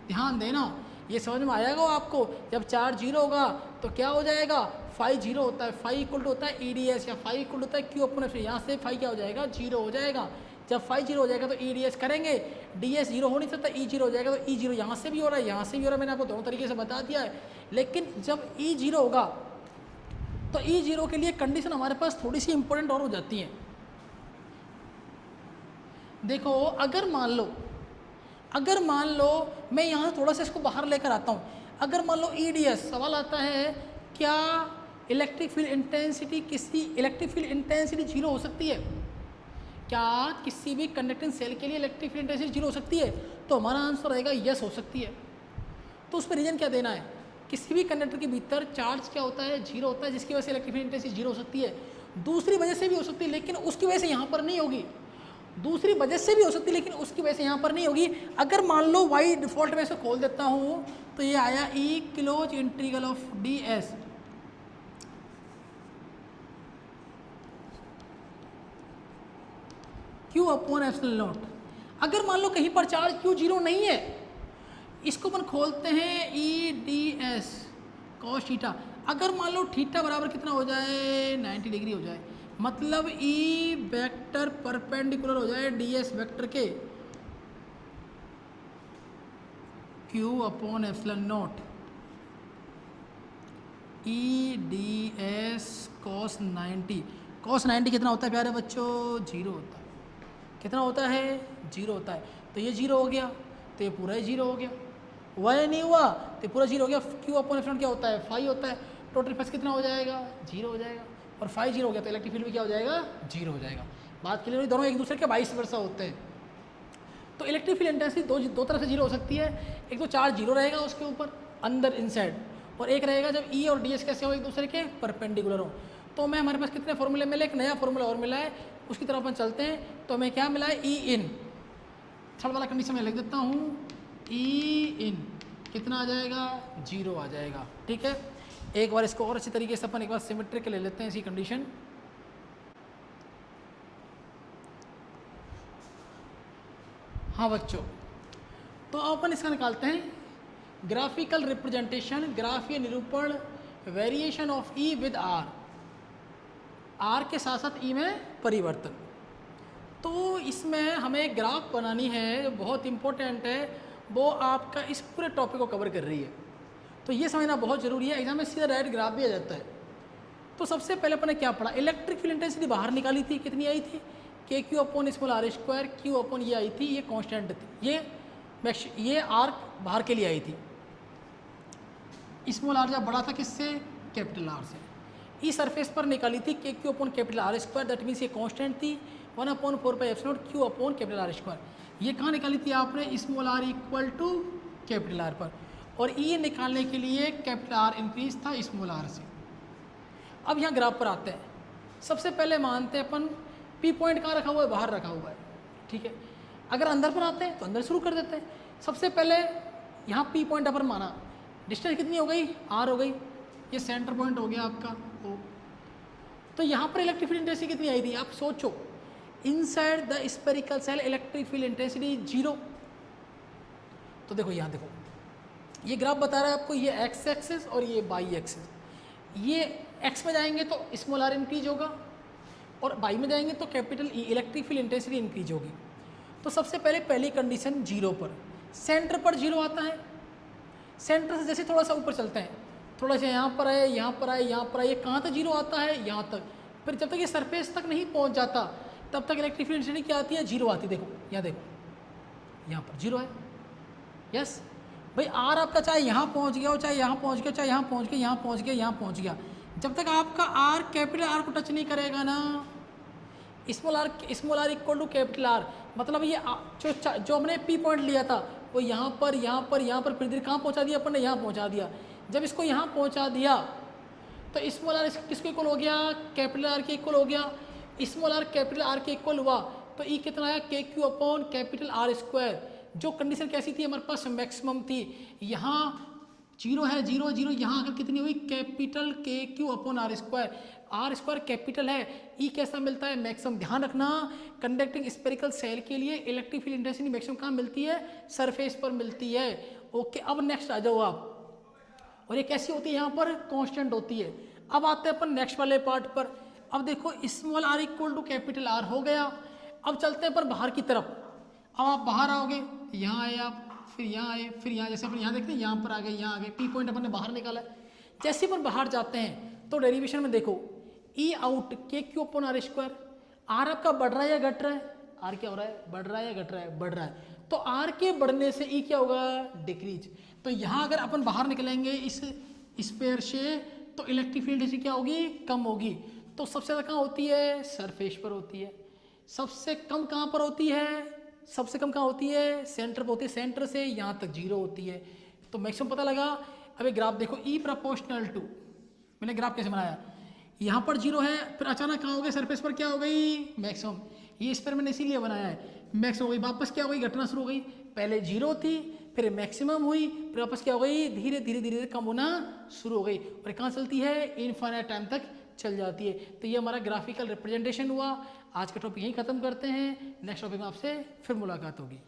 ध्यान देना, ये समझ में आएगा आपको। जब चार्ज 0 होगा तो क्या हो जाएगा, फाई 0 होता है, फाई इक्वल टू होता है EDS, या फाई इक्वल होता है Q अपॉन एप्सिलॉन, यहाँ से फाई क्या हो जाएगा 0 हो जाएगा। जब फाई जीरो हो जाएगा तो ई डी एस करेंगे, डी एस जीरो हो नहीं सकता, ई जीरो हो जाएगा तो ई जीरो यहाँ से भी हो रहा है, यहाँ से भी हो रहा है, मैंने आपको दोनों तरीके से बता दिया है। लेकिन जब ई जीरो होगा तो ई जीरो के लिए कंडीशन हमारे पास थोड़ी सी इंपॉर्टेंट और हो जाती है। देखो अगर मान लो मैं यहाँ थोड़ा सा इसको बाहर लेकर आता हूँ, अगर मान लो EDS सवाल आता है क्या इलेक्ट्रिक फील्ड इंटेंसिटी जीरो हो सकती है, क्या किसी भी कंडक्टिंग सेल के लिए इलेक्ट्रिक फील्ड इंटेंसिटी जीरो हो सकती है, तो हमारा आंसर रहेगा यस हो सकती है। तो उस पर रीजन क्या देना है, किसी भी कंडक्टर के भीतर चार्ज क्या होता है, जीरो होता है, जिसकी वजह से इलेक्ट्रिक फील्ड इंटेंसिटी जीरो हो सकती है। दूसरी वजह से भी हो सकती है लेकिन उसकी वजह से यहाँ पर नहीं होगी, दूसरी वजह से भी हो सकती है लेकिन उसकी वजह से यहाँ पर नहीं होगी। अगर मान लो वाई डिफॉल्ट में से खोल देता हूँ तो ये आया E close integral of D S Q upon epsilon naught. अगर मान लो कहीं पर चार्ज क्यू जीरो नहीं है, इसको अपन खोलते हैं E D s cos theta. अगर मान लो थीटा बराबर कितना हो जाए 90 डिग्री हो जाए, मतलब ई वेक्टर परपेंडिकुलर हो जाए डी एस वेक्टर के Q upon epsilon not E D s cos 90। Cos 90 कितना होता है प्यारे बच्चों, जीरो होता है। कितना होता है, जीरो होता है। तो ये जीरो हो गया तो ये पूरा ही जीरो हो गया, हुआ या नहीं हुआ, तो पूरा जीरो हो गया। क्यू अपॉन एप्सिलॉन क्या होता है, फाई होता है। टोटल फोर्स कितना हो जाएगा, जीरो हो जाएगा, और फाई जीरो हो गया तो इलेक्ट्रिक फील्ड भी क्या हो जाएगा, जीरो हो जाएगा। बात क्लियर हुई, दोनों एक दूसरे के वाइस वर्सा होते हैं। तो इलेक्ट्रिक फील्ड इंटेंसिटी दो तरह से जीरो हो सकती है, एक तो चार्ज जीरो रहेगा उसके ऊपर अंदर इनसाइड, और एक रहेगा जब ई और डी एस कैसे हो, एक दूसरे के परपेंडिकुलर हो। तो मैं हमारे पास कितने फॉर्मूले मिले, एक नया फॉर्मूला और मिला है, उसकी तरफ अपन चलते हैं। तो हमें क्या मिला है, ई इन, थर्ड वाला कंडीशन में लिख देता हूँ, ई इन कितना आ जाएगा, जीरो आ जाएगा। ठीक है, एक बार इसको और अच्छी तरीके से अपन एक बार सिमेट्रिक ले लेते हैं इसी कंडीशन। हाँ बच्चों, तो अपन इसका निकालते हैं ग्राफिकल रिप्रेजेंटेशन, ग्राफीय निरूपण, variation of E with r, r के साथ साथ ई में परिवर्तन। तो इसमें हमें ग्राफ बनानी है जो बहुत इंपॉर्टेंट है, वो आपका इस पूरे टॉपिक को कवर कर रही है, तो ये समझना बहुत ज़रूरी है। एग्जाम में सीधा डायरेक्ट ग्राफ भी आ जाता है। तो सबसे पहले अपन ने क्या पढ़ा, इलेक्ट्रिक फील्ड इंटेंसिटी बाहर निकाली थी, कितनी आई थी, के Q upon small r square, q upon ये आई थी, ये कांस्टेंट थी, ये आर बाहर के लिए आई थी। स्मॉल आर जब बड़ा था किससे, कैपिटल आर से। ई सरफेस पर निकाली थी के Q upon capital R square, that means ये कांस्टेंट थी 1/4πε0 Q upon capital R square. ये कहाँ निकाली थी आपने, small are equal to capital R पर, और ई निकालने के लिए कैपिटल आर इंक्रीज था स्मॉल आर से। अब यहाँ ग्राफ पर आते हैं। सबसे पहले मानते हैं अपन पी पॉइंट कहाँ रखा हुआ है, बाहर रखा हुआ है। ठीक है, अगर अंदर पर आते हैं तो अंदर शुरू कर देते हैं। सबसे पहले यहाँ पी पॉइंट अपन माना, डिस्टेंस कितनी हो गई, आर हो गई, ये सेंटर पॉइंट हो गया आपका ओ। तो यहाँ पर इलेक्ट्रिक फील्ड इंटेंसिटी कितनी आई थी, आप सोचो, inside the spherical shell electric field intensity zero. तो देखो यहाँ देखो, ये ग्राफ बता रहा है आपको, ये एक्स एक्सिस और ये वाई एक्सिस। ये एक्स में जाएंगे तो स्मॉल आर इंक्रीज होगा, और वाई में जाएंगे तो capital E, electric field intensity increase होगी। तो सबसे पहले पहली कंडीशन जीरो पर, सेंटर पर जीरो आता है। सेंटर से जैसे थोड़ा सा ऊपर चलते हैं, थोड़ा सा यहाँ पर आए, यहाँ पर आए, यहाँ पर आए, कहाँ तक जीरो आता है, यहाँ तक। फिर जब तक ये सरफेस तक नहीं पहुँच जाता तब तक इलेक्ट्रिक फील्ड इंटेंसिटी क्या आती है, जीरो आती है। देखो यहाँ देखो, यहाँ पर जीरो है। यस भाई, आर आपका चाहे यहाँ पहुँच गया हो, चाहे यहाँ पहुँच गया, चाहे यहाँ पहुँच गया, यहाँ पहुँच गया, यहाँ पहुँच गया, जब तक आपका आर कैपिटल आर को टच नहीं करेगा ना, small are equal to capital R, मतलब ये जो हमने पी पॉइंट लिया था वो यहाँ पर, यहाँ पर, यहाँ पर, फिर धीरे कहाँ पहुँचा दिया अपन ने, यहाँ पहुँचा दिया। जब इसको यहाँ पहुँचा दिया तो स्मॉल आर किसको इक्वल हो गया, कैपिटल आर के इक्वल हो गया। स्मॉल आर कैपिटल आर के इक्वल हुआ तो ई कितना आया, के Q upon capital R square. जो कंडीशन कैसी थी हमारे पास, मैक्सिमम थी। यहाँ जीरो है, जीरो जीरो, यहाँ अगर कितनी हुई, capital k Q upon r square capital है, ई कैसा मिलता है, मैक्सिमम। ध्यान रखना, कंडक्टिंग स्फेरिकल सेल के लिए इलेक्ट्रिक फील्ड इंटेंसिटी मैक्सिमम कहाँ मिलती है, सरफेस पर मिलती है। ओके, अब नेक्स्ट आ जाओ आप, और ये कैसी होती है, यहाँ पर कांस्टेंट होती है। अब आते हैं अपन नेक्स्ट वाले पार्ट पर। अब देखो, small are equal to capital R हो गया, अब चलते हैं पर बाहर की तरफ। अब आप बाहर आओगे, यहाँ आए आप, फिर यहाँ आए, फिर यहाँ, जैसे अपन यहाँ देखते हैं यहाँ पर आ गए, यहाँ आ गए, पी पॉइंट अपन ने बाहर निकाला है। जैसे अपन बाहर जाते हैं तो डेरिवेशन में देखो E out k q upon r square, r आपका बढ़ रहा है या घट रहा है? आर क्या हो रहा है? बढ़ रहा है या घट रहा है? बढ़ रहा है। तो आर के बढ़ने से ई क्या होगा? डिक्रीज। तो यहाँ अगर अपन बाहर निकलेंगे इस स्पेयर से तो इलेक्ट्रिक फील्ड से क्या होगी? कम होगी। तो सबसे ज़्यादा कहाँ होती है? सरफेस पर होती है। सबसे कम कहाँ पर होती है? सबसे कम कहाँ होती है? सेंटर पर होती है। सेंटर से यहाँ तक 0 होती है। तो मैक्सिमम पता लगा। अब एक ग्राफ देखो, ई प्रोपोर्शनल टू, मैंने ग्राफ कैसे बनाया? यहाँ पर 0 है, फिर अचानक कहाँ हो गया? सरफेस पर क्या हो गई? मैक्सिमम। ये स्पेयर मैंने इसीलिए बनाया है। मैक्सिमम हो गई, वापस क्या हो गई? घटना शुरू हो गई। पहले 0 थी, फिर मैक्सिमम हुई, फिर वापस क्या हो गई? धीरे धीरे धीरे धीरे कम होना शुरू हो गई। और कहाँ चलती है? इनफाइनाइट टाइम तक चल जाती है। तो ये हमारा ग्राफिकल रिप्रेजेंटेशन हुआ। आज का टॉपिक यहीं खत्म करते हैं। नेक्स्ट टॉपिक में आपसे फिर मुलाकात होगी।